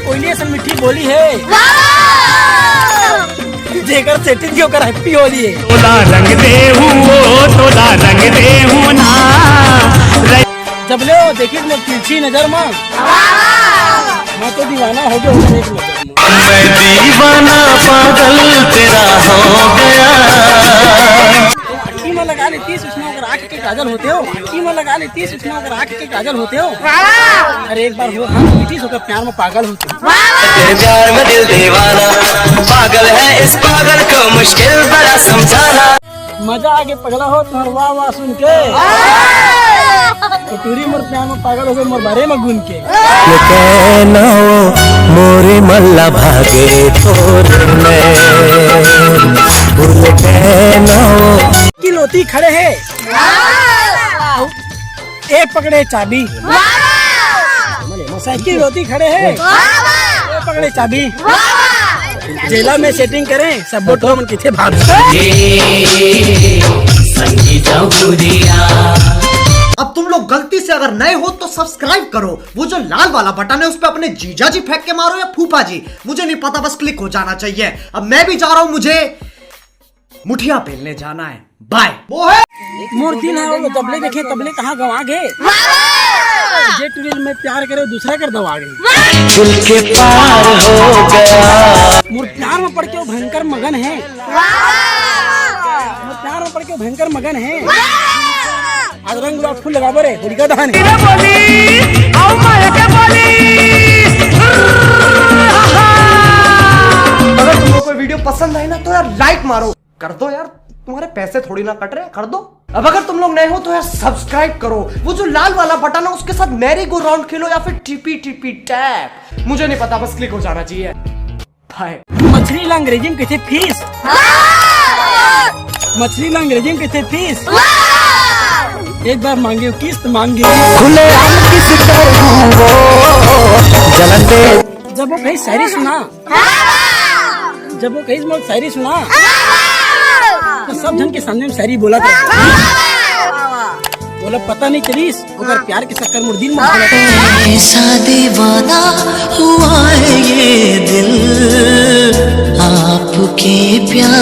कोई ऐसा मीठी बोली है जेकर सेटिंग क्यों कर हैप्पी होली है। तोला रंग दे हूँ तोला रंग दे हूँ ना जब ले देखिए मैं तिरछी नजर में मैं तो दीवाना हो गया एक नजर में। मैं दीवाना पागल तेरा हो गया। आँखी में लगा लेती सूचना अगर आँख के काजल होते हो। आँखी में लगा लेती सूचना अगर आँख के काजल होते हो। अरे एक बार हो हम मीठी होकर प्यार में पागल होते हो। तेरे प्यार में दिल दीवाना पागल है इस पागल को मुश्किल बड़ा समझाना। मजा आगे पगला हो तुम्हारा वाह वाह सुन के टूरी मोर प्यार में पागल हो गए मोर बारे में गुन के मोरे मल्ला भागे की लोती खड़े है एक पकड़े चाबी साइकिल रोती खड़े है एक पकड़े चाबी जेला में सेटिंग करें सब बोटो मन किथे भाग अब तुम लोग गलती से अगर नए हो तो सब्सक्राइब करो। वो जो लाल वाला बटन है उस पे अपने जीजा जी फेंक के मारो या फूफा जी, मुझे नहीं पता, बस क्लिक हो जाना चाहिए। अब मैं भी जा रहा हूं, मुझे मुठिया पेलने जाना है। बाय। मोर दिल है वो तबले देखे तबले कहाँ गवा गए। जे टूरिल में प्यार करे दूसरा कर दवा गए। दिल के पार हो गया। मोर प्यार में पड़ के वो भयंकर मगन है। मोर प्यार में पड़ के भयंकर मगन है। आज रंग गुलाब फूल लगा बरे होलिका दहन अगर तुमको कोई वीडियो पसंद आए ना तो यार लाइक मारो, कर दो यार, तुम्हारे पैसे थोड़ी ना कट रहे, कर दो। अब अगर तुम लोग नए हो तो यार सब्सक्राइब करो। वो जो लाल वाला बटन है उसके साथ मैरी गो राउंड खेलो या फिर टीपी टीपी टैप, मुझे नहीं पता, बस क्लिक हो जाना चाहिए। बाय। मछली ला अंग्रेजी में कहते फीस। मछली ला अंग्रेजी में कहते फीस। एक बार मांगे किस्त मांगे जब वो कहीं शायरी सुना शायरी सुना तो सब जन के सामने में शायरी बोला था। बोला पता नहीं चलीस अगर प्यार के चक्कर में दिल में ऐसा दीवाना हुआ है ये दिल आपके प्यार।